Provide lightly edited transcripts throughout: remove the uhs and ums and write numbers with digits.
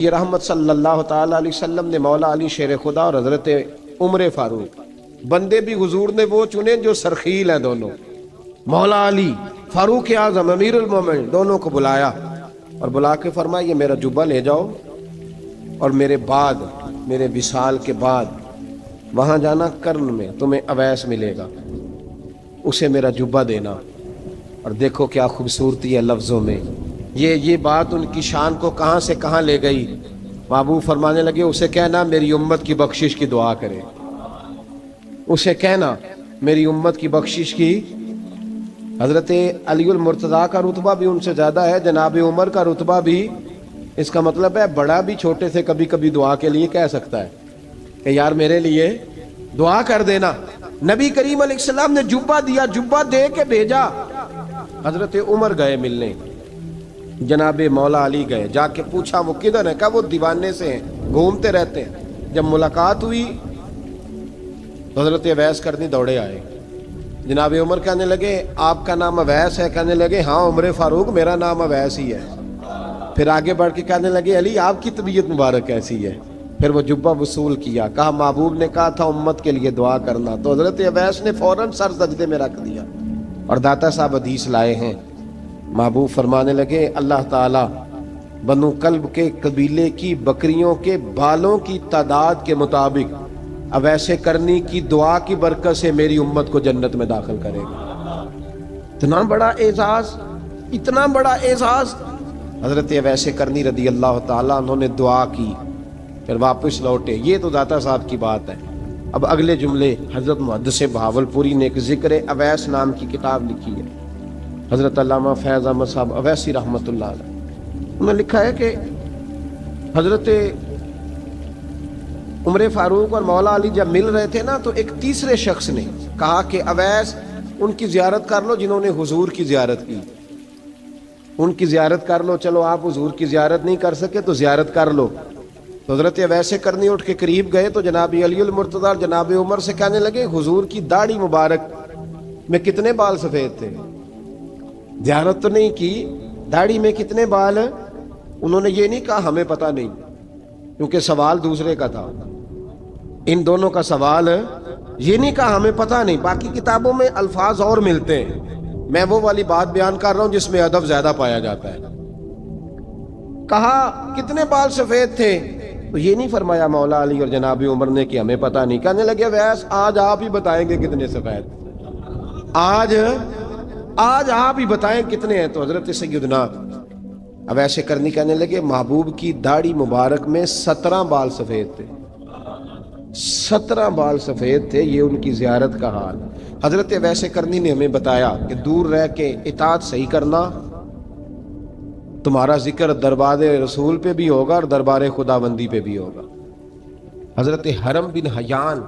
یہ رحمت صلی اللہ تعالیٰ علیہ وسلم نے مولا علی شیر خدا اور حضرت عمر فاروق بندے بھی حضور نے وہ چنے جو سرخیل ہیں دونوں، مولا علی فاروق اعظم امیر المومنین دونوں کو بلایا اور بلا کے فرمایا یہ میرا جبہ لے جاؤ اور میرے بعد میرے وصال کے بعد وہاں جانا کرن میں تمہیں اویس ملے گا، اسے میرا جبہ دینا۔ اور دیکھو کیا خوبصورتی ہے لفظوں میں، یہ بات ان کی شان کو کہاں سے کہاں لے گئی۔ محبوب فرمانے لگے اسے کہنا میری امت کی بخشش کی دعا کرے، اسے کہنا میری امت کی بخشش کی۔ حضرت علی المرتضیٰ کا رتبہ بھی ان سے زیادہ ہے، جناب عمر کا رتبہ بھی، اس کا مطلب ہے بڑا بھی چھوٹے سے کبھی کبھی دعا کے لیے کہہ سکتا ہے کہ یار میرے لیے دعا کر دینا۔ نبی کریم علیہ السلام نے جبہ دیا، جبہ دے کے بھیجا۔ حضرت عمر گئے ملنے، جناب مولا علی گئے، جا کے پوچھا وہ کدھر ہے، کہا وہ دیوانے سے ہیں، گھومتے رہتے ہیں۔ جب ملاقات ہوئی تو حضرت اویس کرنی دوڑے آئے، جناب عمر کہنے لگے آپ کا نام اویس ہے؟ کہنے لگے ہاں عمر فاروق میرا نام اویس ہی ہے۔ پھر آگے بڑھ کے کہنے لگے علی آپ کی طبیعت مبارک کیسی ہے؟ پھر وہ جبہ وصول کیا، کہا محبوب نے کہا تھا امت کے لیے دعا کرنا، تو حضرت اویس نے فوراً سر سجدے میں رکھ دیا۔ اور داتا صاحب حدیث لائے ہیں، محبوب فرمانے لگے اللہ تعالیٰ بنو کلب کے قبیلے کی بکریوں کے بالوں کی تعداد کے مطابق اویس کرنی کی دعا کی برکت سے میری امت کو جنت میں داخل کرے گا۔ اتنا بڑا اعزاز، اتنا بڑا اعزاز۔ حضرت اویس کرنی رضی اللہ تعالیٰ انہوں نے دعا کی، پھر واپس لوٹے۔ یہ تو داتا صاحب کی بات ہے۔ اب اگلے جملے حضرت محدث بہاولپوری نے ایک ذکر اویس نام کی کتاب لکھی ہے، حضرت علامہ فیض احمد صاحب اویسی رحمۃ اللہ علیہ، انہوں نے لکھا ہے کہ حضرت عمر فاروق اور مولا علی جب مل رہے تھے نا تو ایک تیسرے شخص نے کہا کہ اویس ان کی زیارت کر لو جنہوں نے حضور کی زیارت کی، ان کی زیارت کر لو، چلو آپ حضور کی زیارت نہیں کر سکے تو زیارت کر لو۔ تو حضرت اویس کرنی اٹھ کے قریب گئے تو جناب علی المرتضیٰ اور جناب عمر سے کہنے لگے حضور کی داڑھی مبارک میں کتنے بال سفید تھے؟ زیارت تو نہیں کی، داڑھی میں کتنے بال؟ انہوں نے یہ نہیں کہا ہمیں پتہ نہیں، کیونکہ سوال دوسرے کا تھا۔ ان دونوں کا سوال یہ نہیں کہا ہمیں پتہ نہیں، باقی کتابوں میں الفاظ اور ملتے ہیں، میں وہ والی بات بیان کر رہا ہوں جس میں ادب زیادہ پایا جاتا ہے۔ کہا کتنے بال سفید تھے؟ تو یہ نہیں فرمایا مولا علی اور جناب عمر نے کہ ہمیں پتہ نہیں، کہنے لگے ویس آج آپ ہی بتائیں گے کتنے سفید، آج آپ ہی بتائیں کتنے ہیں۔ تو حضرت سیدنا اویس کرنی کہنے لگے محبوب کی داڑھی مبارک میں 17 بال سفید تھے، 17 بال سفید تھے، یہ ان کی زیارت کا حال۔ حضرت اویس کرنی نے ہمیں بتایا کہ دور رہ کے اطاعت صحیح کرنا، تمہارا ذکر دربار رسول پہ بھی ہوگا اور دربار خداوندی پہ بھی ہوگا۔ حضرت حرم بن حیان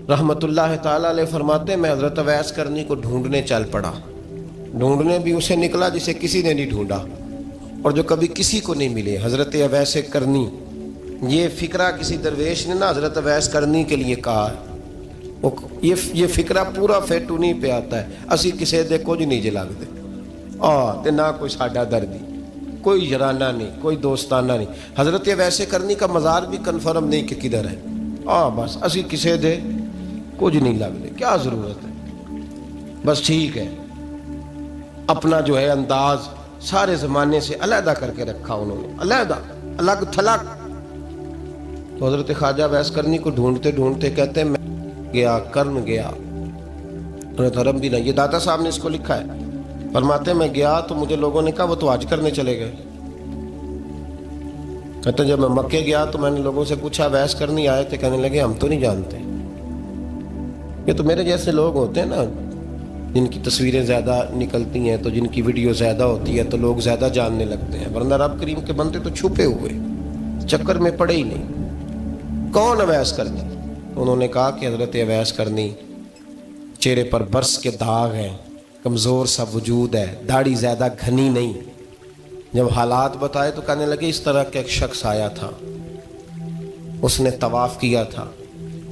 رحمت اللہ تعالیٰ علیہ فرماتے ہیں میں حضرت اویس کرنی کو ڈھونڈنے چل پڑا، ڈھونڈنے بھی اسے نکلا جسے کسی نے نہیں ڈھونڈا اور جو کبھی کسی کو نہیں ملے۔ حضرت اویس کرنی، یہ فکرہ کسی درویش نے نا حضرت اویس کرنی کے لیے کہا ہے، یہ فکرہ پورا فیٹونی پہ آتا ہے، اسی کسے دے کچھ نہیں جے لگتے تے نہ کوئی ساڈا دردی، کوئی یارانہ نہیں، کوئی دوستانہ نہیں۔ حضرت اویس کرنی کا مزار بھی کنفرم نہیں کہ کدھر ہے، بس اسی کسے دے کچھ نہیں لگتے، کیا ضرورت ہے، بس ٹھیک ہے۔ اپنا جو ہے انداز سارے زمانے سے علیحدہ کر کے رکھا انہوں نے، علیحدہ، الگ تھلگ۔ تو حضرت خواجہ اویس کرنی کو ڈھونڈتے ڈھونڈتے کہتے ہیں میں گیا، کرن گیا، حضرت حرم بھی نہیں، یہ داتا صاحب نے اس کو لکھا ہے، فرماتے ہیں میں گیا تو مجھے لوگوں نے کہا وہ تو حج کرنے چلے گئے۔ کہتے ہیں جب میں مکے گیا تو میں نے لوگوں سے پوچھا اویس کرنی آئے تھے؟ کہنے لگے ہم تو نہیں جانتے۔ یہ تو میرے جیسے لوگ ہوتے ہیں نا جن کی تصویریں زیادہ نکلتی ہیں تو جن کی ویڈیو زیادہ ہوتی ہے تو لوگ زیادہ جاننے لگتے ہیں، ورنہ رب کریم کے بندے تو چھپے ہوئے چکر میں پڑے ہی نہیں۔ کون اویس کرنی؟ انہوں نے کہا کہ حضرت اویس کرنی، چہرے پر برس کے داغ ہیں، کمزور سا وجود ہے، داڑھی زیادہ گھنی نہیں۔ جب حالات بتائے تو کہنے لگے اس طرح کا ایک شخص آیا تھا، اس نے طواف کیا تھا،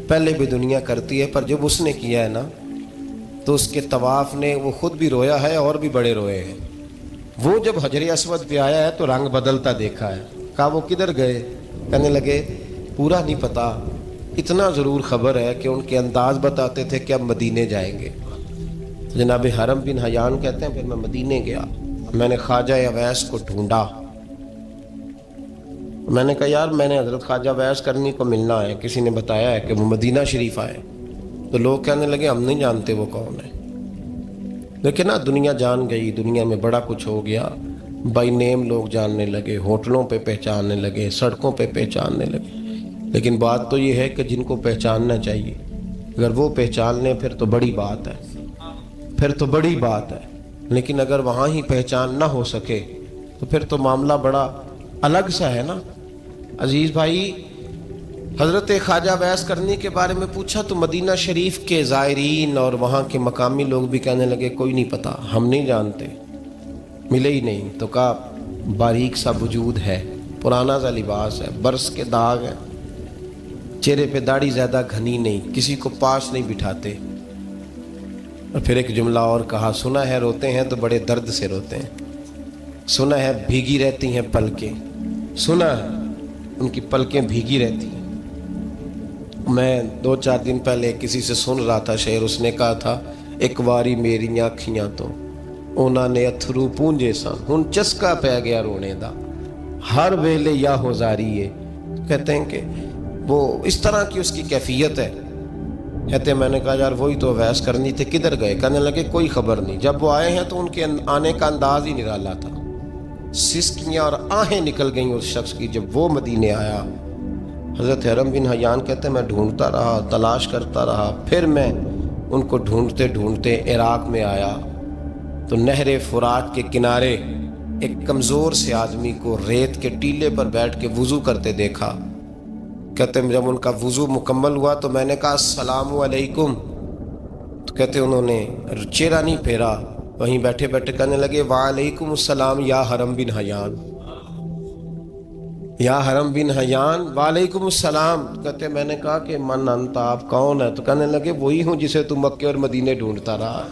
پہلے بھی دنیا کرتی ہے پر جب اس نے کیا ہے نا تو اس کے طواف نے وہ خود بھی رویا ہے اور بھی بڑے روئے ہیں۔ وہ جب حجر اسود پہ آیا ہے تو رنگ بدلتا دیکھا ہے، کہا وہ کدھر گئے؟ کہنے لگے پورا نہیں پتا، اتنا ضرور خبر ہے کہ ان کے انداز بتاتے تھے کہ اب مدینے جائیں گے۔ جناب حرم بن حیان کہتے ہیں پھر میں مدینے گیا، میں نے خواجہ اویس کو ڈھونڈا، میں نے کہا یار میں نے حضرت خواجہ اویس کرنی کو ملنا ہے، کسی نے بتایا ہے کہ وہ مدینہ شریف آئے، تو لوگ کہنے لگے ہم نہیں جانتے وہ کون ہے۔ لیکن نا دنیا جان گئی، دنیا میں بڑا کچھ ہو گیا، بائی نیم لوگ جاننے لگے، ہوٹلوں پہ پہچاننے لگے، سڑکوں پہ پہچاننے لگے، لیکن بات تو یہ ہے کہ جن کو پہچاننا چاہیے اگر وہ پہچان لیں پھر تو بڑی بات ہے، پھر تو بڑی بات ہے، لیکن اگر وہاں ہی پہچان نہ ہو سکے تو پھر تو معاملہ بڑا الگ سا ہے نا۔ عزیز بھائی، حضرت خواجہ اویس کرنی کے بارے میں پوچھا تو مدینہ شریف کے زائرین اور وہاں کے مقامی لوگ بھی کہنے لگے کوئی نہیں پتا، ہم نہیں جانتے، ملے ہی نہیں۔ تو کہا باریک سا وجود ہے، پرانا سا لباس ہے، برس کے داغ ہے، چہرے پہ داڑھی زیادہ گھنی نہیں، کسی کو پاس نہیں بٹھاتے۔ اور پھر ایک جملہ اور کہا، سنا ہے روتے ہیں تو بڑے درد سے روتے ہیں، سنا ہے بھیگی رہتی ہیں پلکیں، سنا ہے ان کی پلکیں بھیگی رہتی ہیں۔ میں 2-4 دن پہلے کسی سے سن رہا تھا شعر، اس نے کہا تھا ایک واری میریاں اکھیاں تو انہوں نے اتھرو پونجے سن، ہن چسکا پہ گیا رونے دا، ہر ویلے یا ہوزاری ہے۔ کہتے ہیں کہ وہ اس طرح کی اس کی کیفیت ہے۔ کہتے ہیں میں نے کہا یار وہی تو اویس کرنی تھے، کدھر گئے؟ کہنے لگے کوئی خبر نہیں، جب وہ آئے ہیں تو ان کے آنے کا انداز ہی نرالا تھا، سسکیاں اور آہیں نکل گئیں اس شخص کی جب وہ مدینے آیا۔ حضرت حرم بن حیان کہتے ہیں میں ڈھونڈتا رہا، تلاش کرتا رہا، پھر میں ان کو ڈھونڈتے ڈھونڈتے عراق میں آیا تو نہر فرات کے کنارے ایک کمزور سے آدمی کو ریت کے ٹیلے پر بیٹھ کے وضو کرتے دیکھا۔ کہتے ہیں جب ان کا وضو مکمل ہوا تو میں نے کہا السلام علیکم، تو کہتے ہیں انہوں نے چہرہ نہیں پھیرا، وہیں بیٹھے بیٹھے کہنے لگے وعلیکم السلام یا حرم بن حیان، یا حرم بن حیان وعلیکم السلام۔ کہتے میں نے کہا کہ من انت، آپ کون ہے؟ تو کہنے لگے وہی ہوں جسے تم مکے اور مدینے ڈھونڈتا رہا۔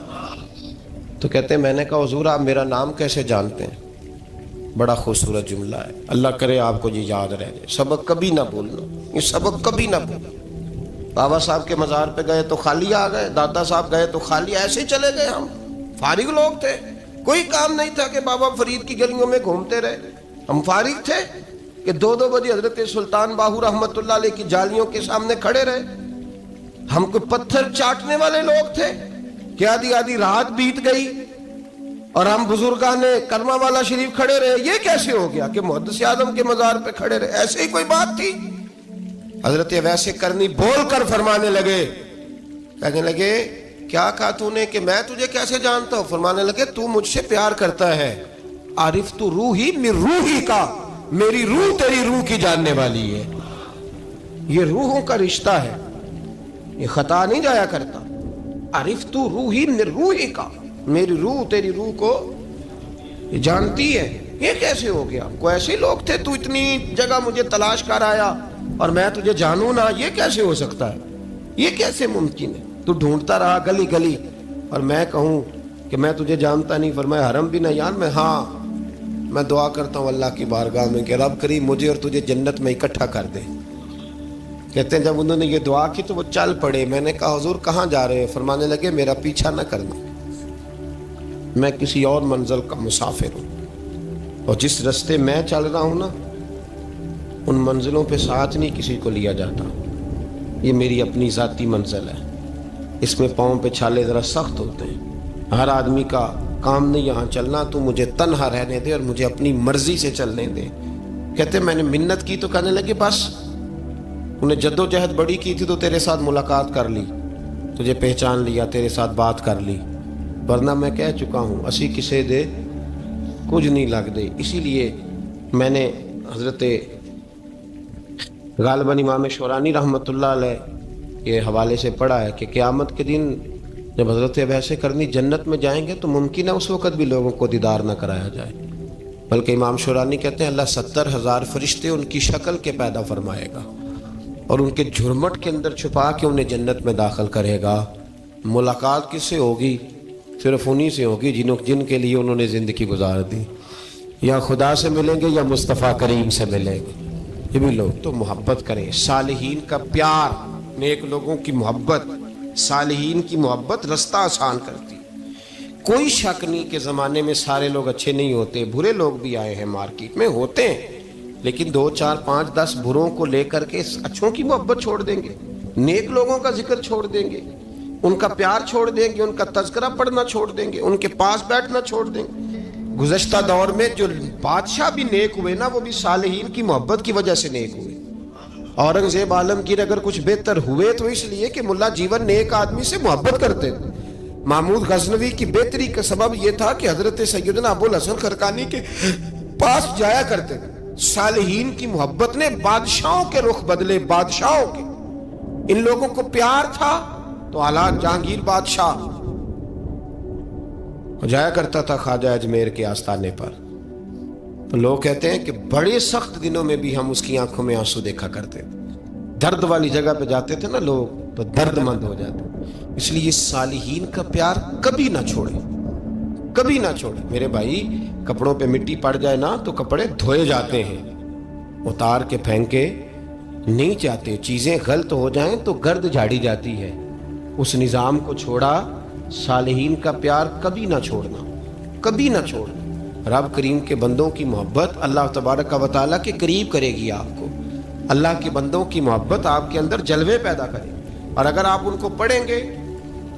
تو کہتے میں نے کہا حضور آپ میرا نام کیسے جانتے ہیں؟ بڑا خوبصورت جملہ ہے، اللہ کرے آپ کو یہ یاد رہ جائے، سبق کبھی نہ بھولنا، یہ سبق کبھی نہ بھولنا۔ بابا صاحب کے مزار پہ گئے تو خالی آ گئے، دادا صاحب گئے تو خالی، ایسے ہی چلے گئے، ہم فارغ لوگ تھے، کوئی کام نہیں تھا کہ بابا فرید کی گلیوں میں گھومتے رہے، ہم فارغ تھے کہ 2 بجے حضرت سلطان باہو رحمت اللہ علیہ کی جالیوں کے سامنے کھڑے رہے۔ ہم کوئی پتھر چاٹنے والے لوگ تھے کہ آدھی رات بیت گئی اور ہم بزرگان کرما والا شریف کھڑے رہے؟ یہ کیسے ہو گیا کہ محدث اعظم کے مزار پہ کھڑے رہے؟ ایسے ہی کوئی بات تھی؟ حضرت اویس کرنی بول کر فرمانے لگے، کہنے لگے کیا کہا تو نے کہ میں تجھے کیسے جانتا ہوں؟ فرمانے لگے تو مجھ سے پیار کرتا ہے، عارف تو روحی من روحی کا، میری روح تیری روح کی جاننے والی ہے، یہ روحوں کا رشتہ ہے، یہ خطا نہیں جایا کرتا۔ عارف تو روحی من روحی کا، میری روح تیری روح کو جانتی ہے۔ یہ کیسے ہو گیا؟ کوئی ایسے لوگ تھے تو اتنی جگہ مجھے تلاش کر آیا اور میں تجھے جانوں نہ؟ یہ کیسے ہو سکتا ہے؟ یہ کیسے ممکن ہے؟ تو ڈھونڈتا رہا گلی گلی اور میں کہوں کہ میں تجھے جانتا نہیں؟ فرمایا حرم بن حیان میں، ہاں میں دعا کرتا ہوں اللہ کی بارگاہ میں کہ رب کریم مجھے اور تجھے جنت میں اکٹھا کر دے۔ کہتے ہیں جب انہوں نے یہ دعا کی تو وہ چل پڑے۔ میں نے کہا حضور کہاں جا رہے ہیں؟ فرمانے لگے میرا پیچھا نہ کرنا، میں کسی اور منزل کا مسافر ہوں، اور جس رستے میں چل رہا ہوں نا ان منزلوں پہ ساتھ نہیں کسی کو لیا جاتا، یہ میری اپنی ذاتی منزل ہے، اس میں پاؤں پہ چھالے ذرا سخت ہوتے ہیں، ہر آدمی کا کام نہیں یہاں چلنا، تو مجھے تنہا رہنے دے اور مجھے اپنی مرضی سے چلنے دے۔ کہتے میں نے منت کی تو کہنے لگے بس، انہیں جد و جہد بڑی کی تھی تو تیرے ساتھ ملاقات کر لی، تجھے پہچان لیا، تیرے ساتھ بات کر لی، ورنہ میں کہہ چکا ہوں اسی کسے دے کچھ نہیں لگ دے۔ اسی لیے میں نے حضرت غالباً امام شورانی رحمۃ اللہ علیہ کے حوالے سے پڑھا ہے کہ قیامت کے دن جب حضرت اویس کرنی جنت میں جائیں گے تو ممکن ہے اس وقت بھی لوگوں کو دیدار نہ کرایا جائے، بلکہ امام شورانی کہتے ہیں اللہ 70,000 فرشتے ان کی شکل کے پیدا فرمائے گا اور ان کے جھرمٹ کے اندر چھپا کے انہیں جنت میں داخل کرے گا۔ ملاقات کس سے ہوگی؟ صرف انہی سے ہوگی جن کے لیے انہوں نے زندگی گزار دی۔ یا خدا سے ملیں گے یا مصطفیٰ کریم سے ملیں گے. یہ بھی لوگ تو محبت کریں. صالحین کا پیار، نیک لوگوں کی محبت، صالحین کی محبت رستہ آسان کرتی. کوئی شک نہیں کہ زمانے میں سارے لوگ اچھے نہیں ہوتے، برے لوگ بھی آئے ہیں مارکیٹ میں، ہوتے ہیں، لیکن 2 4 5 10 بروں کو لے کر کے اچھوں کی محبت چھوڑ دیں گے، نیک لوگوں کا ذکر چھوڑ دیں گے، ان کا پیار چھوڑ دیں گے، ان کا تذکرہ پڑھنا چھوڑ دیں گے، ان کے پاس بیٹھنا چھوڑ دیں گے. گزشتہ دور میں جو بادشاہ بھی نیک ہوئے نا، وہ بھی صالحین کی محبت کی وجہ سے نیک ہوئے. اورنگزیب عالمگیر اگر کچھ بہتر ہوئے تو اس لیے کہ ملا جیون نیک آدمی سے محبت کرتے تھے. محمود غزنوی کی بہتری کا سبب یہ تھا کہ حضرت سیدنا ابوالحسن خرقانی کے پاس جایا کرتے تھے. صالحین کی محبت نے بادشاہوں کے رخ بدلے، بادشاہوں کے. ان لوگوں کو پیار تھا تو حالات جہانگیر بادشاہ جایا کرتا تھا خواجہ اجمیر کے آستانے پر، تو لوگ کہتے ہیں کہ بڑے سخت دنوں میں بھی ہم اس کی آنکھوں میں آنسو دیکھا کرتے تھے. درد والی جگہ پہ جاتے تھے نا لوگ تو درد مند ہو جاتے. اس لیے صالحین کا پیار کبھی نہ چھوڑے، کبھی نہ چھوڑے. میرے بھائی، کپڑوں پہ مٹی پڑ جائے نا تو کپڑے دھوئے جاتے ہیں، اتار کے پھینکے نہیں جاتے. چیزیں غلط ہو جائیں تو گرد جھاڑی جاتی ہے. اس نظام کو چھوڑا. صالحین کا پیار کبھی نہ چھوڑنا، کبھی نہ چھوڑنا. رب کریم کے بندوں کی محبت اللہ تبارک و تعالیٰ کے قریب کرے گی آپ کو. اللہ کے بندوں کی محبت آپ کے اندر جلوے پیدا کرے. اور اگر آپ ان کو پڑھیں گے،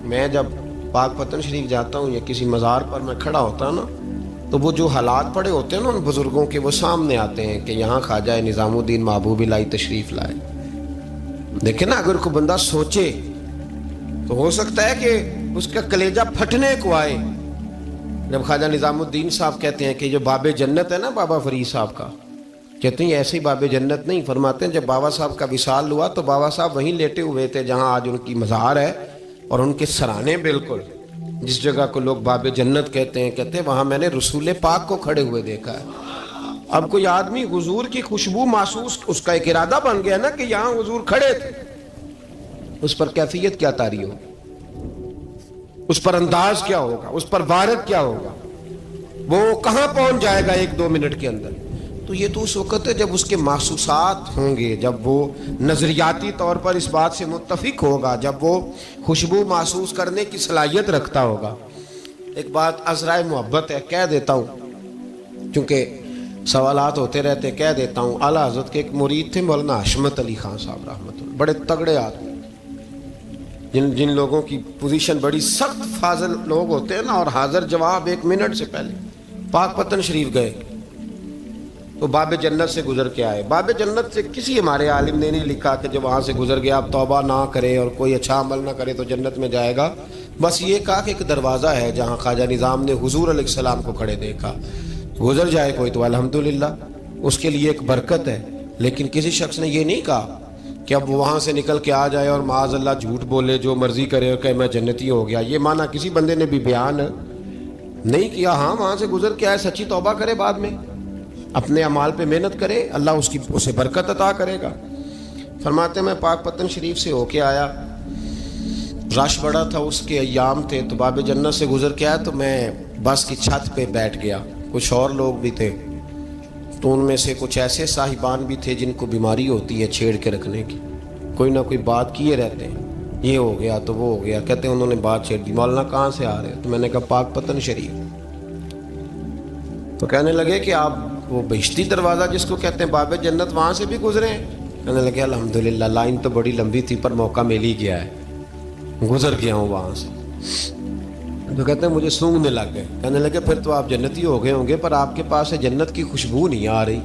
میں جب پاک پتن شریف جاتا ہوں یا کسی مزار پر میں کھڑا ہوتا ہوں نا، تو وہ جو حالات پڑے ہوتے ہیں نا ان بزرگوں کے، وہ سامنے آتے ہیں کہ یہاں خواجہ نظام الدین محبوب الہی تشریف لائے. دیکھیں نا، اگر کوئی بندہ سوچے تو ہو سکتا ہے کہ اس کا کلیجہ پھٹنے کو آئے جب خواجہ نظام الدین صاحب کہتے ہیں کہ جو باب جنت ہے نا بابا فرید صاحب کا، کہتے ہیں ایسے ہی باب جنت نہیں. فرماتے ہیں جب بابا صاحب کا وصال ہوا تو بابا صاحب وہیں لیٹے ہوئے تھے جہاں آج ان کی مزار ہے، اور ان کے سرانے بالکل جس جگہ کو لوگ باب جنت کہتے ہیں وہاں میں نے رسول پاک کو کھڑے ہوئے دیکھا ہے. اب کوئی آدمی حضور کی خوشبو محسوس، اس کا ایک ارادہ بن گیا نا کہ یہاں حضور کھڑے تھے، اس پر کیفیت کیا طاری ہوگی، اس پر انداز کیا ہوگا، اس پر وارد کیا ہوگا، وہ کہاں پہنچ جائے گا 1 2 منٹ کے اندر. تو یہ تو اس وقت ہے جب اس کے محسوسات ہوں گے، جب وہ نظریاتی طور پر اس بات سے متفق ہوگا، جب وہ خوشبو محسوس کرنے کی صلاحیت رکھتا ہوگا. ایک بات عذرائے محبت ہے، کہہ دیتا ہوں کیونکہ سوالات ہوتے رہتے، کہہ دیتا ہوں. اعلیٰ حضرت کے ایک مرید تھے مولانا حشمت علی خان صاحب رحمۃ اللہ، بڑے تگڑے آدمی، جن لوگوں کی پوزیشن بڑی سخت فاضل لوگ ہوتے ہیں نا، اور حاضر جواب 1 منٹ سے پہلے. پاک پتن شریف گئے تو باب جنت سے گزر کے آئے. باب جنت سے کسی ہمارے عالم نے نہیں لکھا کہ جب وہاں سے گزر گیا اب توبہ نہ کرے اور کوئی اچھا عمل نہ کرے تو جنت میں جائے گا. بس یہ کہا کہ ایک دروازہ ہے جہاں خواجہ نظام نے حضور علیہ السلام کو کھڑے دیکھا، گزر جائے کوئی تو الحمدللہ اس کے لیے ایک برکت ہے. لیکن کسی شخص نے یہ نہیں کہا کہ اب وہاں سے نکل کے آ جائے اور معاذ اللہ جھوٹ بولے، جو مرضی کرے اور کہ میں جنتی ہو گیا. یہ معنی کسی بندے نے بھی بیان نہیں کیا. ہاں، وہاں سے گزر کے آئے، سچی توبہ کرے، بعد میں اپنے اعمال پہ محنت کرے، اللہ اسے برکت عطا کرے گا. فرماتے میں پاک پتن شریف سے ہو کے آیا، رش بڑا تھا، اس کے ایام تھے، تو باب جنت سے گزر کے آیا تو میں بس کی چھت پہ بیٹھ گیا. کچھ اور لوگ بھی تھے، تو ان میں سے کچھ ایسے صاحبان بھی تھے جن کو بیماری ہوتی ہے چھیڑ کے رکھنے کی، کوئی نہ کوئی بات کیے رہتے ہیں، یہ ہو گیا تو وہ ہو گیا. کہتے ہیں انہوں نے بات چھیڑ دی، مولانا کہاں سے آ رہے؟ تو میں نے کہا پاک پتن شریف. تو کہنے لگے کہ آپ وہ بہشتی دروازہ جس کو کہتے ہیں باب جنت، وہاں سے بھی گزرے ہیں؟ کہنے لگے الحمدللہ، لائن تو بڑی لمبی تھی پر موقع مل ہی گیا ہے، گزر گیا ہوں وہاں سے. تو کہتے ہیں مجھے سونگنے لگ گئے. کہنے لگے پھر تو آپ جنتی ہو گئے ہوں گے، پر آپ کے پاس سے جنت کی خوشبو نہیں آ رہی.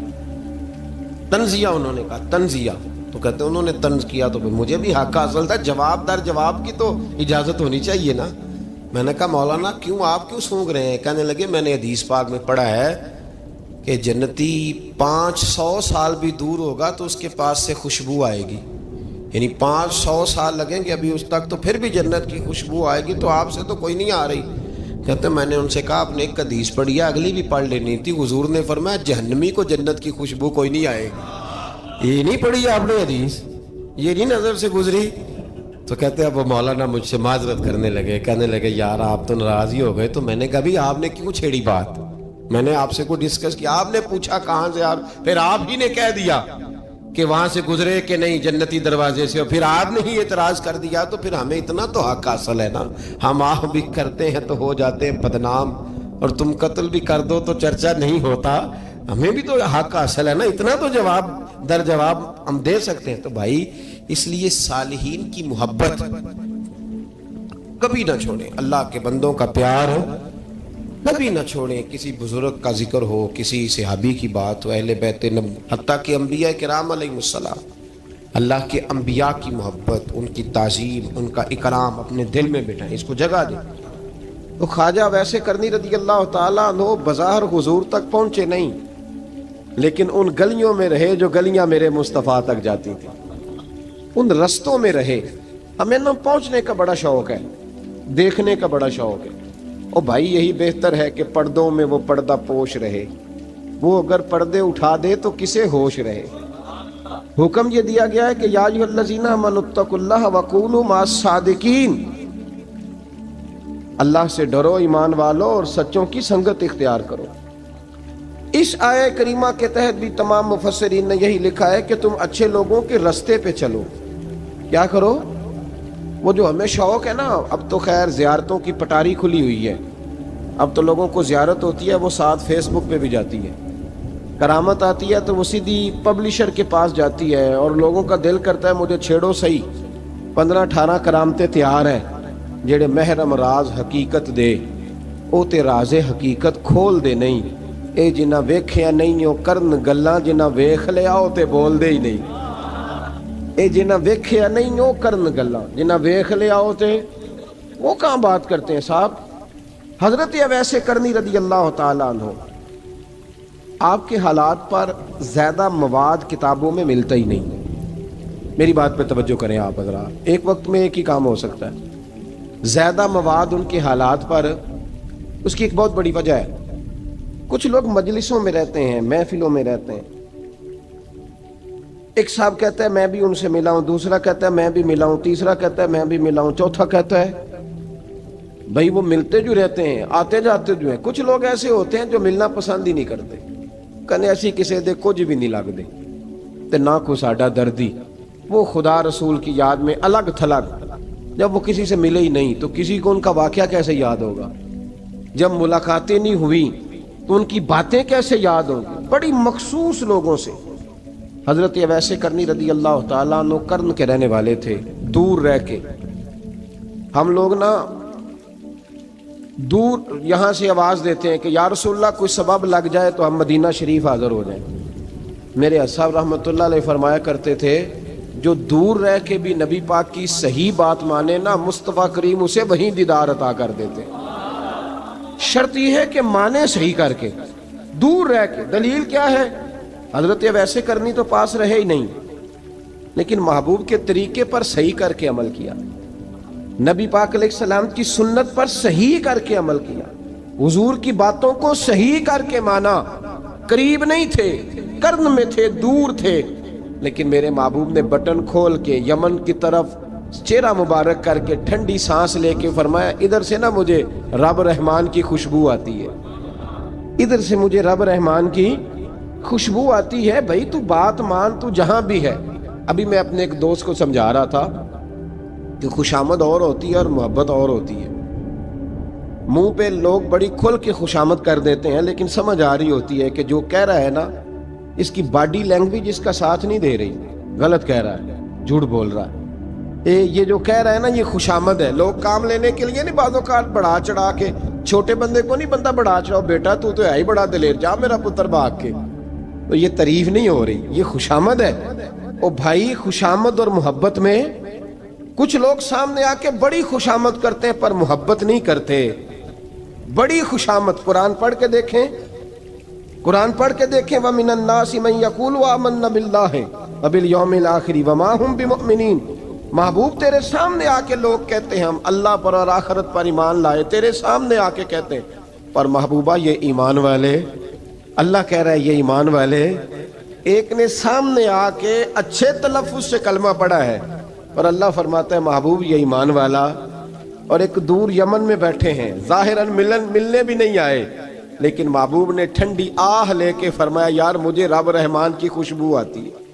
تنزیہ انہوں نے کہا، تنزیہ. تو کہتے ہیں انہوں نے طنز کیا تو مجھے بھی حق حاصل تھا، جواب در جواب کی تو اجازت ہونی چاہیے نا. میں نے کہا مولانا آپ کیوں سونگ رہے ہیں؟ کہنے لگے میں نے حدیث پاک میں پڑھا ہے کہ جنتی 500 سال بھی دور ہوگا تو اس کے پاس سے خوشبو آئے گی، یعنی 500 سال لگیں گے ابھی اس تک، تو پھر بھی جنت کی خوشبو آئے گی. تو آپ سے تو کوئی نہیں آ رہی. کہتے میں نے ان سے کہا آپ نے ایک حدیث پڑھی ہے، اگلی بھی پڑھ لینی تھی. حضور نے فرمایا جہنمی کو جنت کی خوشبو کوئی نہیں آئے گی. یہ نہیں پڑھی آپ نے حدیث، یہ نہیں نظر سے گزری. تو کہتے اب وہ مولانا مجھ سے معذرت کرنے لگے، کہنے لگے یار آپ تو ناراض ہی ہو گئے. تو میں نے کہا بھی آپ نے کیوں چھیڑی بات؟ میں نے آپ سے کوئی ڈسکس کیا، آپ نے پوچھا کہاں سے، پھر آپ ہی نے کہہ دیا کہ وہاں سے گزرے کہ نہیں جنتی دروازے سے، اور پھر آپ نے ہی اعتراض کر دیا، تو پھر ہمیں اتنا تو حق حاصل ہے نا، ہم آہ بھی کرتے ہیں تو ہو جاتے ہیں بدنام، اور تم قتل بھی کر دو تو چرچا نہیں ہوتا، ہمیں بھی تو حق حاصل ہے نا، اتنا تو جواب در جواب ہم دے سکتے ہیں۔ تو بھائی اس لیے صالحین کی محبت کبھی نہ چھوڑیں، اللہ کے بندوں کا پیار ہو کبھی نہ چھوڑیں، کسی بزرگ کا ذکر ہو، کسی صحابی کی بات ہو، اہل بیت نبی، حتیٰ کہ انبیاء کرام علیہ السلام، اللہ کے انبیاء کی محبت، ان کی تعظیم، ان کا اکرام اپنے دل میں بٹھائیں، اس کو جگہ دیں۔ تو خواجہ ویسے کرنی رضی اللہ تعالیٰ عنہ بظاہر حضور تک پہنچے نہیں، لیکن ان گلیوں میں رہے جو گلیاں میرے مصطفیٰ تک جاتی تھیں، ان رستوں میں رہے۔ ہمیں نہ پہنچنے کا بڑا شوق ہے، دیکھنے کا بڑا شوق ہے، اور بھائی یہی بہتر ہے کہ پردوں میں وہ پردہ پوش رہے، وہ اگر پردے اٹھا دے تو کسے ہوش رہے۔ حکم یہ دیا گیا ہے کہ یا ایھا الذین آمنوا اتقوا اللہ وکونوا مع الصادقین، اللہ سے ڈرو ایمان والو اور سچوں کی سنگت اختیار کرو۔ اس آیہ کریمہ کے تحت بھی تمام مفسرین نے یہی لکھا ہے کہ تم اچھے لوگوں کے رستے پہ چلو۔ کیا کرو؟ وہ جو ہمیں شوق ہے نا، اب تو خیر زیارتوں کی پٹاری کھلی ہوئی ہے، اب تو لوگوں کو زیارت ہوتی ہے وہ ساتھ فیس بک پہ بھی جاتی ہے، کرامت آتی ہے تو وہ سیدھی پبلشر کے پاس جاتی ہے، اور لوگوں کا دل کرتا ہے مجھے چھیڑو صحیح، 15-18 کرامتیں تیار ہیں، جڑے محرم راز حقیقت دے او تے راز حقیقت کھول دے نہیں، اے جنہ ویکھیا نہیں او کرن گلاں، جنہ ویکھ لیا او تے بول دے ہی نہیں، اے جنہ ویکھیا نہیں او کرن گلاں، جنہ ویکھ لیا او تے وہ کہاں بات کرتے ہیں صاحب۔ حضرت اویس کرنی رضی اللہ تعالیٰ عنہ، آپ کے حالات پر زیادہ مواد کتابوں میں ملتا ہی نہیں، میری بات پہ توجہ کریں آپ حضرات، ایک وقت میں ایک ہی کام ہو سکتا ہے، زیادہ مواد ان کے حالات پر، اس کی ایک بہت بڑی وجہ ہے، کچھ لوگ مجلسوں میں رہتے ہیں، محفلوں میں رہتے ہیں، ایک صاحب کہتا ہے میں بھی ان سے ملا ہوں، دوسرا کہتا ہے میں بھی ملا ہوں، تیسرا کہتا ہے میں بھی ملا ہوں، چوتھا کہتا ہے بھائی وہ ملتے جو رہتے ہیں، آتے جاتے جو ہیں۔ کچھ لوگ ایسے ہوتے ہیں جو ملنا پسند ہی نہیں کرتے، کنے ایسی کسی دے کچھ بھی نہیں لگ دے تے نہ کو ساڈا دردی، وہ خدا رسول کی یاد میں الگ تھلگ، جب وہ کسی سے ملے ہی نہیں تو کسی کو ان کا واقعہ کیسے یاد ہوگا، جب ملاقاتیں نہیں ہوئی تو ان کی باتیں کیسے یاد ہوں گی، بڑی مخصوص لوگوں سے۔ حضرت اویس کرنی رضی اللہ تعالیٰ عنہ کرن کے رہنے والے تھے، دور رہ کے، ہم لوگ نا دور یہاں سے آواز دیتے ہیں کہ یا رسول اللہ کوئی سبب لگ جائے تو ہم مدینہ شریف حاضر ہو جائیں۔ میرے اصحاب رحمۃ اللہ علیہ فرمایا کرتے تھے جو دور رہ کے بھی نبی پاک کی صحیح بات مانے نا، مصطفیٰ کریم اسے وہیں دیدار عطا کر دیتے، شرط یہ ہے کہ مانے صحیح کر کے، دور رہ کے۔ دلیل کیا ہے؟ حضرت اویس کرنی تو پاس رہے ہی نہیں، لیکن محبوب کے طریقے پر صحیح کر کے عمل کیا، نبی پاک علیہ السلام کی سنت پر صحیح کر کے عمل کیا، حضور کی باتوں کو صحیح کر کے مانا۔ قریب نہیں تھے، قرن میں تھے، دور تھے، لیکن میرے محبوب نے بٹن کھول کے یمن کی طرف چہرہ مبارک کر کے ٹھنڈی سانس لے کے فرمایا ادھر سے نا مجھے رب رحمان کی خوشبو آتی ہے، ادھر سے مجھے رب رحمان کی خوشبو آتی ہے، بھائی تو بات مان، تو جہاں بھی ہے۔ ابھی میں اپنے ایک دوست کو سمجھا رہا تھا کہ خوشامد اور ہوتی ہے اور محبت اور ہوتی ہے، منہ پہ لوگ بڑی کھل کے خوشامد کر دیتے ہیں، لیکن سمجھ آ رہی ہوتی ہے کہ جو کہہ رہا ہے نا اس کی باڈی لینگویج اس کا ساتھ نہیں دے رہی، غلط کہہ رہا ہے، جھوٹ بول رہا ہے، یہ جو کہہ رہا ہے نا یہ خوشامد ہے۔ لوگ کام لینے کے لیے نہیں بعض اوقات بڑھا چڑھا کے، چھوٹے بندے کو نہیں بندہ بڑھا چڑھاؤ، بیٹا تو ہے ہی بڑا دلیر، جا میرا پتر بھاگ کے، تو یہ تعریف نہیں ہو رہی، یہ خوشامد ہے۔ او بھائی خوشامد اور محبت میں کچھ لوگ سامنے آ کے بڑی خوشامد کرتے ہیں پر محبت نہیں کرتے، بڑی خوشامد۔ قرآن پڑھ کے دیکھیں، قرآن پڑھ کے دیکھیں، وَمِنَ النَّاسِ مَن يَقُولُ آمَنَّا بِاللَّهِ وَبِالْيَوْمِ الْآخِرِ وَمَا هُمْ بِمُؤْمِنِينَ۔ محبوب تیرے سامنے آ کے لوگ کہتے ہیں ہم اللہ پر اور آخرت پر ایمان لائے، تیرے سامنے آ کے کہتے ہیں، پر محبوبہ یہ ایمان والے، اللہ کہہ رہا ہے یہ ایمان والے، ایک نے سامنے آ کے اچھے تلفظ سے کلمہ پڑھا ہے، اور اللہ فرماتا ہے محبوب یہ ایمان والا، اور ایک دور یمن میں بیٹھے ہیں، ظاہراً ملنے بھی نہیں آئے، لیکن محبوب نے ٹھنڈی آہ لے کے فرمایا یار مجھے رب رحمان کی خوشبو آتی ہے،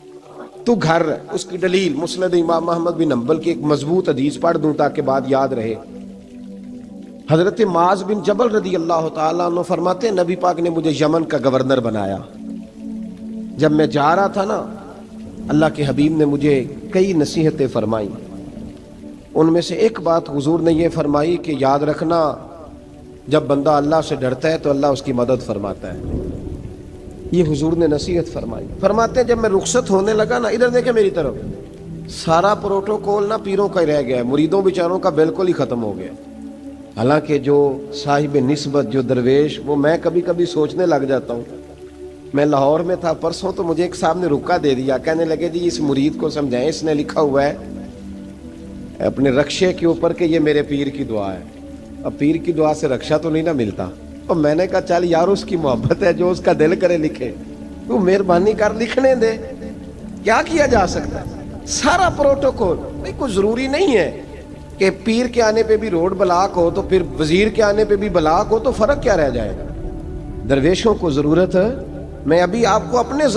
تو گھر رہ۔ اس کی دلیل مسند امام محمد بن حنبل کی ایک مضبوط حدیث پڑھ دوں تاکہ بات یاد رہے۔ حضرت معاذ بن جبل رضی اللہ تعالیٰ عنہ فرماتے ہیں نبی پاک نے مجھے یمن کا گورنر بنایا۔ جب میں جا رہا تھا نا، اللہ کے حبیب نے مجھے کئی نصیحتیں فرمائیں، ان میں سے ایک بات حضور نے یہ فرمائی کہ یاد رکھنا جب بندہ اللہ سے ڈرتا ہے تو اللہ اس کی مدد فرماتا ہے۔ یہ حضور نے نصیحت فرمائی۔ فرماتے ہیں جب میں رخصت ہونے لگا نا، ادھر دیکھیں میری طرف، سارا پروٹوکول نا پیروں کا ہی رہ گیا ہے، مریدوں بیچاروں کا بالکل ہی ختم ہو گیا۔ حالانکہ جو صاحب نسبت، جو درویش، وہ میں کبھی کبھی سوچنے لگ جاتا ہوں۔ میں لاہور میں تھا پرسوں، تو مجھے ایک صاحب نے رکا دے دیا، کہنے لگے جی اس مرید کو سمجھائیں، اس نے لکھا ہوا ہے اپنے رکشے کے اوپر کہ یہ میرے پیر کی دعا ہے۔ اب پیر کی دعا سے رکشہ تو نہیں نہ ملتا، اور میں نے کہا چل یار اس کی محبت ہے، جو اس کا دل کرے لکھے، تو مہربانی کر لکھنے دے، کیا کیا جا سکتا ہے۔ سارا پروٹوکول بھائی کوئی ضروری نہیں ہے کہ پیر کے آنے پہ بھی روڈ بلاک ہو تو پھر وزیر کے آنے پہ بھی بلاک ہو، تو فرق کیا رہ جائے گا۔ درویشوں کو ضرورت ہے۔ میں ابھی آپ کو اپنے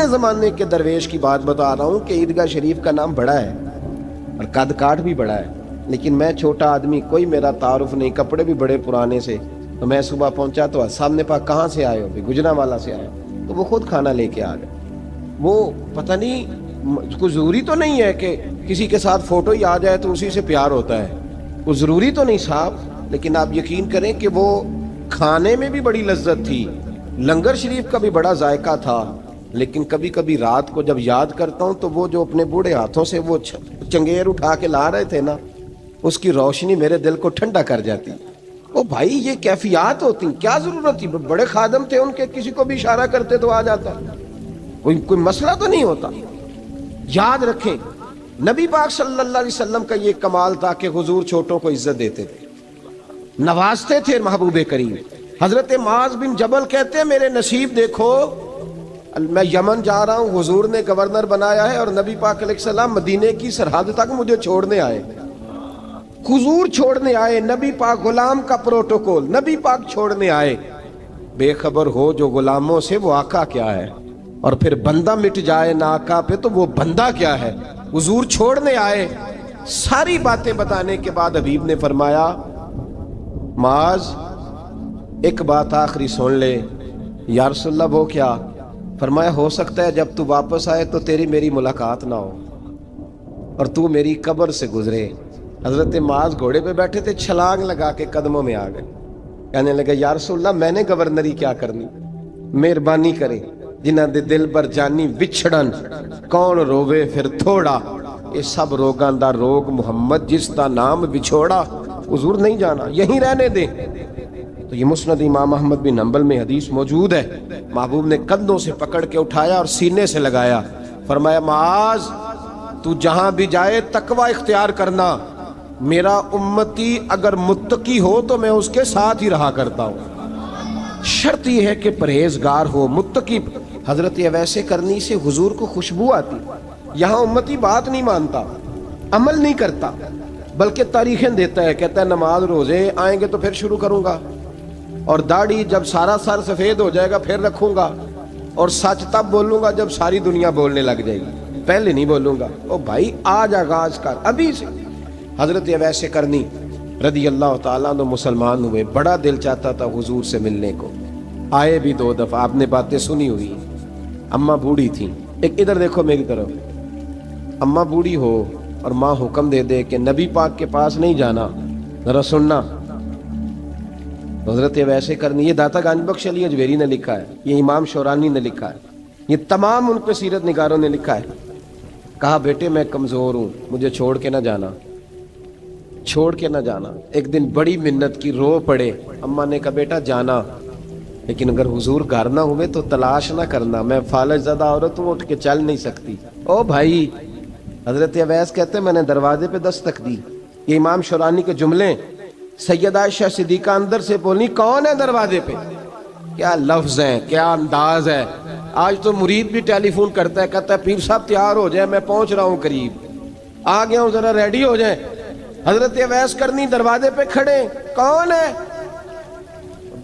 زمانے کے درویش کی بات بتا رہا ہوں کہ عیدگاہ شریف کا نام بڑا ہے اور قد کاٹ بھی بڑا ہے، لیکن میں چھوٹا آدمی، کوئی میرا تعارف نہیں، کپڑے بھی بڑے پرانے سے، تو میں صبح پہنچا تو سامنے پاک کہاں سے آئے ہو؟ گجرا والا سے آئے، تو وہ خود کھانا لے کے آ گئے۔ وہ پتہ نہیں، کوئی ضروری تو نہیں ہے کہ کسی کے ساتھ فوٹو ہی آ جائے تو اسی سے پیار ہوتا ہے، کوئی ضروری تو نہیں صاحب، لیکن آپ یقین کریں کہ وہ کھانے میں بھی بڑی لذت تھی، لنگر شریف کا بھی بڑا ذائقہ تھا۔ لیکن کبھی کبھی رات کو جب یاد کرتا ہوں تو وہ جو اپنے بوڑھے ہاتھوں سے وہ چنگیر اٹھا کے لا رہے تھے نا، اس کی روشنی میرے دل کو ٹھنڈا کر جاتی۔ او بھائی یہ کیفیات ہوتی، کیا ضرورت تھی؟ بڑے خادم تھے ان کے، کسی کو بھی اشارہ کرتے تو آ جاتا، کوئی مسئلہ تو نہیں ہوتا۔ یاد رکھیں نبی پاک صلی اللہ علیہ وسلم کا یہ کمال تھا کہ حضور چھوٹوں کو عزت دیتے تھے، نوازتے تھے محبوب کریم۔ حضرت معاذ بن جبل کہتے ہیں میرے نصیب دیکھو، میں یمن جا رہا ہوں، حضور نے گورنر بنایا ہے، اور نبی پاک علیہ السلام مدینے کی سرحد تک مجھے چھوڑنے آئے، حضور چھوڑنے آئے، نبی پاک غلام کا پروٹوکول، نبی پاک چھوڑنے آئے۔ بے خبر ہو جو غلاموں سے وہ آقا کیا ہے، اور پھر بندہ مٹ جائے نہ آقا پہ تو وہ بندہ کیا ہے۔ حضور چھوڑنے آئے، ساری باتیں بتانے کے بعد حبیب نے فرمایا معاذ ایک بات آخری سن لے۔ یا رسول اللہ وہ کیا؟ فرمایا ہو سکتا ہے جب تو واپس آئے تو تیری میری ملاقات نہ ہو اور تو میری قبر سے گزرے۔ حضرت معاذ گھوڑے پہ بیٹھے تھے، چھلانگ لگا کے قدموں میں آ گئے، کہنے لگے یا رسول اللہ میں نے گورنری کیا کرنی، مہربانی کرے، جنہاں دے دل بر جانی وچھڑن کون روے پھر تھوڑا، یہ سب روگاں دا روگ محمد جس دا نام بچھوڑا۔ حضور نہیں جانا، یہیں رہنے دیں۔ تو یہ مسند امام احمد بن حنبل میں حدیث موجود ہے۔ محبوب نے کندھوں سے پکڑ کے اٹھایا اور سینے سے لگایا، فرمایا معاذ تو جہاں بھی جائے تقوی اختیار کرنا، میرا امتی اگر متقی ہو تو میں اس کے ساتھ ہی رہا کرتا ہوں، شرط یہ ہے کہ پرہیزگار ہو، متقی۔ حضرت اویس کرنی سے حضور کو خوشبو آتی، یہاں امتی بات نہیں مانتا، عمل نہیں کرتا، بلکہ تاریخیں دیتا ہے، کہتا ہے نماز روزے آئیں گے تو پھر شروع کروں گا، اور داڑھی جب سارا سر سفید ہو جائے گا پھر رکھوں گا، اور سچ تب بولوں گا جب ساری دنیا بولنے لگ جائے گی، پہلے نہیں بولوں گا۔ او بھائی آج آغاز کر ابھی سے۔ حضرت اویس کرنی رضی اللہ تعالیٰ عنہ مسلمان ہوئے، بڑا دل چاہتا تھا حضور سے ملنے کو، آئے بھی 2 دفعہ، آپ نے باتیں سنی ہوئی۔ اماں بوڑھی تھیں، ایک ادھر دیکھو میری طرف، اماں بوڑھی ہو اور ماں حکم دے دے کہ نبی پاک کے پاس نہیں جانا، ذرا سننا۔ حضرت اویس کرنی، یہ داتا گنج بخش علی اجویری نے لکھا ہے، یہ امام شورانی نے لکھا ہے، یہ تمام ان پہ سیرت نگاروں نے لکھا ہے۔ کہا بیٹے میں کمزور ہوں، مجھے چھوڑ کے نہ جانا، چھوڑ کے نہ جانا۔ ایک دن بڑی منت کی، رو پڑے، اماں نے کہا بیٹا جانا، لیکن اگر حضور گھر نہ ہوئے تو تلاش نہ کرنا، میں فالج زدہ عورت ہوں، اٹھ کے چل نہیں سکتی۔ او بھائی، حضرت اویس کہتے ہیں میں نے دروازے پہ دستک دی، یہ امام شورانی کے جملے، سیدہ عائشہ صدیقہ اندر سے بولی کون ہے دروازے پہ؟ کیا لفظ ہیں، کیا انداز ہے۔ آج تو مرید بھی ٹیلی فون کرتا ہے، کہتا ہے پیر صاحب تیار ہو جائے، میں پہنچ رہا ہوں، قریب آ گیا ہوں، ذرا ریڈی ہو جائیں۔ حضرت اویس کرنی دروازے پہ کھڑے، کون ہے؟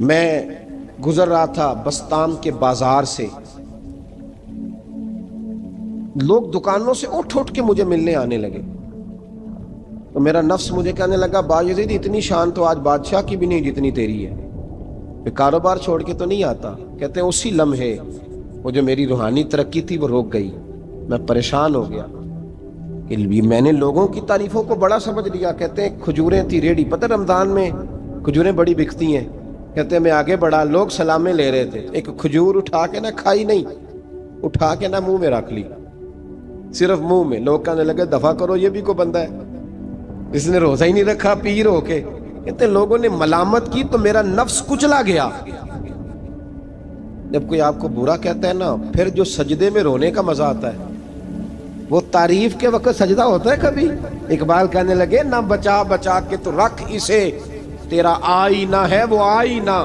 میں گزر رہا تھا بستام کے بازار سے، لوگ دکانوں سے اٹھ اٹھ کے مجھے ملنے آنے لگے، تو میرا نفس مجھے کہنے لگا بایزید اتنی شان تو آج بادشاہ کی بھی نہیں جتنی تیری ہے، میں کاروبار چھوڑ کے تو نہیں آتا۔ کہتے ہیں اسی لمحے وہ جو میری روحانی ترقی تھی وہ رک گئی، میں پریشان ہو گیا کہ میں نے لوگوں کی تعریفوں کو بڑا سمجھ لیا۔ کہتے ہیں کھجوریں تھی ریڈی، پتہ رمضان میں کھجوریں بڑی بکتی ہیں، کہتے ہیں میں آگے بڑھا، لوگ سلامیں لے رہے تھے، ایک کھجور اٹھا کے نہ کھائی نہیں، اٹھا کے نہ منہ میں رکھ لی، صرف منہ میں۔ لوگ کہنے لگے دفع کرو، یہ بھی کوئی بندہ ہے، اس نے روزہ ہی نہیں رکھا پیر ہو کے۔ کہتے ہیں لوگوں نے ملامت کی تو میرا نفس کچلا گیا۔ جب کوئی آپ کو برا کہتا ہے نا، پھر جو سجدے میں رونے کا مزہ آتا ہے، وہ تعریف کے وقت سجدہ ہوتا ہے کبھی؟ اقبال کہنے لگے نہ بچا بچا کے تو رکھ اسے، تیرا آئینہ ہے وہ آئینہ،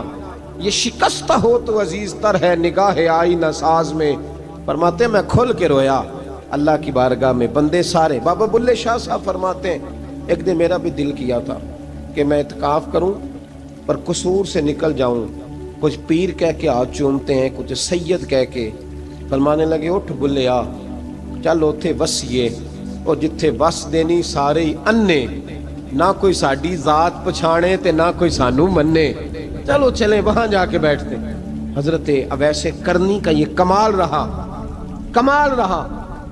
یہ شکستہ ہو تو عزیز تر ہے نگاہ آئینہ ساز میں۔ فرماتے ہیں میں کھل کے رویا اللہ کی بارگاہ میں، بندے سارے۔ بابا بلے شاہ صاحب فرماتے ہیں ایک دن میرا بھی دل کیا تھا کہ میں اعتکاف کروں پر قصور سے نکل جاؤں، کچھ پیر کہہ کے ہاتھ چومتے ہیں، کچھ سید کہہ کے۔ فرمانے لگے اٹھ بلیا چل اوتھے وسیے، اور جتھے وس دینی سارے ہی انے، نہ کوئی ساڈی ذات پچھانے تے نہ کوئی سانو مننے، چلو چلیں وہاں جا کے بیٹھتے۔ حضرت اویس کرنی کا یہ کمال رہا، کمال رہا۔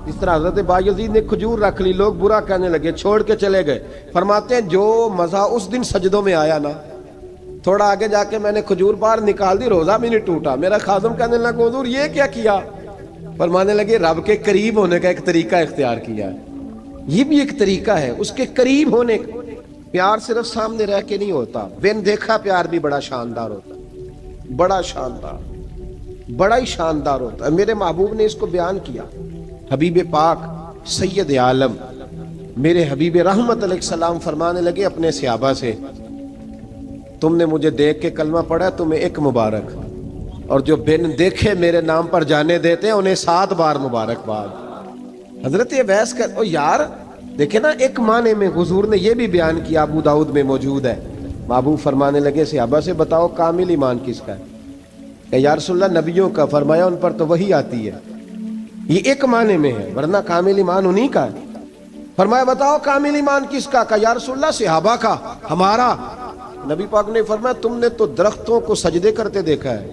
اس طرح حضرت بایزید نے کھجور رکھ لی، لوگ برا کہنے لگے، چھوڑ کے چلے گئے۔ فرماتے ہیں جو مزہ اس دن سجدوں میں آیا نا، تھوڑا آگے جا کے میں نے کھجور باہر نکال دی، روزہ بھی نہیں ٹوٹا۔ میرا خادم کہنے لگا حضور یہ کیا کیا؟ فرمانے لگے رب کے قریب ہونے کا ایک طریقہ اختیار کیا ہے، یہ بھی ایک طریقہ ہے اس کے قریب ہونے کا۔ پیار صرف سامنے رہ کے نہیں ہوتا، بن دیکھا پیار بھی بڑا شاندار ہوتا ہے، بڑا شاندار، بڑا ہی شاندار ہوتا ہے۔ میرے محبوب نے اس کو بیان کیا، حبیب پاک سید عالم میرے حبیب رحمت علیہ السلام فرمانے لگے اپنے صحابہ سے، تم نے مجھے دیکھ کے کلمہ پڑھا، تمہیں ایک مبارک، اور جو بن دیکھے میرے نام پر جانے دیتے ہیں انہیں 7 بار مبارکباد۔ حضرت اویس کا او یار دیکھیں نا، ایک معنی میں حضور نے یہ بھی بیان کیا، ابو داؤد میں موجود ہے۔ محبوب فرمانے لگے صحابہ سے بتاؤ کامل ایمان کس کا ہے؟ کہ یا رسول اللہ نبیوں کا۔ فرمایا ان پر تو وہی آتی ہے، یہ ایک معنی میں ہے، ورنہ کامل ایمان انہی کا ہے۔ فرمایا بتاؤ کامل ایمان کس کا؟ کہ یا رسول اللہ صحابہ کا، ہمارا۔ نبی پاک نے فرمایا تم نے تو درختوں کو سجدے کرتے دیکھا ہے،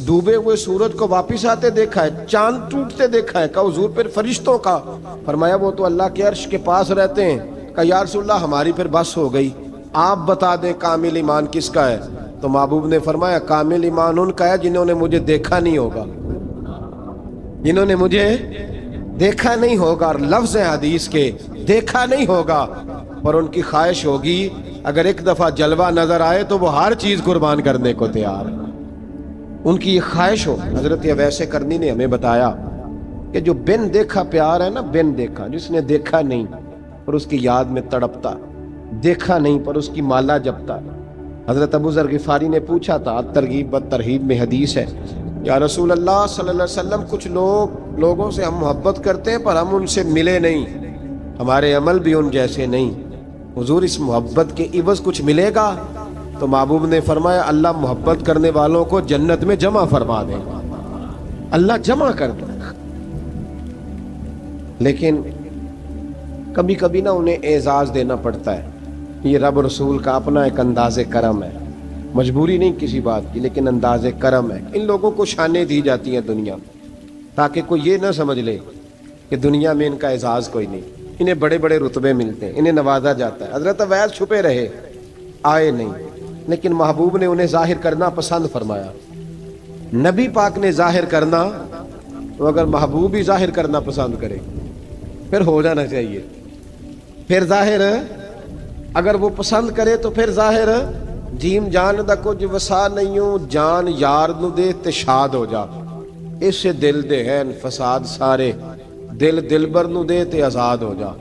ڈوبے ہوئے سورج کو واپس آتے دیکھا ہے، چاند ٹوٹتے دیکھا ہے۔ کہا حضور پھر فرشتوں کا؟ فرمایا وہ تو اللہ کے عرش کے پاس رہتے ہیں۔ کہا یا رسول اللہ ہماری پھر بس ہو گئی، آپ بتا دیں کامل ایمان کس کا ہے؟ تو محبوب نے فرمایا کامل ایمان ان کا ہے جنہوں نے مجھے دیکھا نہیں ہوگا، جنہوں نے مجھے دیکھا نہیں ہوگا، اور لفظ حدیث کے دیکھا نہیں ہوگا، پر ان کی خواہش ہوگی اگر ایک دفعہ جلوہ نظر آئے تو وہ ہر چیز قربان کرنے کو تیار ہے، ان کی یہ خواہش ہو۔ حضرت اویس کرنی نے ہمیں بتایا کہ جو بن دیکھا پیار ہے نا، بن دیکھا، جس نے دیکھا نہیں پر اس کی یاد میں تڑپتا، دیکھا نہیں پر اس کی مالا جپتا۔ حضرت ابو ذر غفاری نے پوچھا تھا، ترغیب و ترہیب میں حدیث ہے، یا رسول اللہ صلی اللہ علیہ وسلم کچھ لوگوں سے ہم محبت کرتے ہیں پر ہم ان سے ملے نہیں، ہمارے عمل بھی ان جیسے نہیں، حضور اس محبت کے عوض کچھ ملے گا؟ تو محبوب نے فرمایا اللہ محبت کرنے والوں کو جنت میں جمع فرما دے گا، اللہ جمع کر دے گا۔ لیکن کبھی کبھی نا انہیں اعزاز دینا پڑتا ہے، یہ رب رسول کا اپنا ایک انداز کرم ہے، مجبوری نہیں کسی بات کی، لیکن انداز کرم ہے۔ ان لوگوں کو شانیں دی جاتی ہیں دنیا میں تاکہ کوئی یہ نہ سمجھ لے کہ دنیا میں ان کا اعزاز کوئی نہیں، انہیں بڑے بڑے رتبے ملتے ہیں، انہیں نوازا جاتا ہے۔ حضرت اویس چھپے رہے، آئے نہیں، لیکن محبوب نے انہیں ظاہر کرنا پسند فرمایا۔ نبی پاک نے ظاہر کرنا تو اگر محبوب ہی ظاہر کرنا پسند کرے پھر ہو جانا چاہیے، پھر ظاہر اگر وہ پسند کرے تو پھر ظاہر جیم جان دا کچھ وسا نہیں ہوں، جان یار نو دے تے شاد ہو جا، اس سے دل دے ہیں فساد سارے، دل دلبر نو دے تے آزاد ہو جا،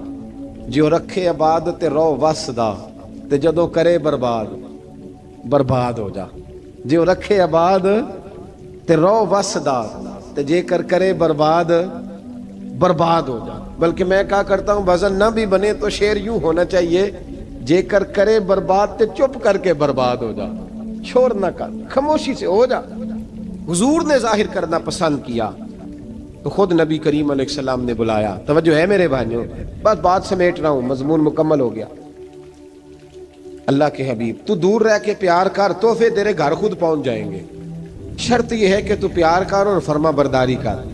جو رکھے آباد تے رو وس دا تے جدوں کرے برباد برباد ہو جا، جو رکھے آباد تے رو وس دا تے جے کر کرے برباد برباد ہو جا۔ بلکہ میں کہا کرتا ہوں وزن نہ بھی بنے تو شعر یوں ہونا چاہیے، جے کر کرے برباد تے چپ کر کے برباد ہو جا۔ شور نہ کر، خاموشی سے ہو جا۔ حضور نے ظاہر کرنا پسند کیا تو خود نبی کریم علیہ السلام نے بلایا۔ توجہ ہے میرے بھائیوں، بس بات سمیٹ رہا ہوں، مضمون مکمل ہو گیا۔ اللہ کے حبیب تو دور رہ کے پیار کر، تحفے تیرے گھر خود پہنچ جائیں گے، شرط یہ ہے کہ تو پیار کر اور فرما برداری کر۔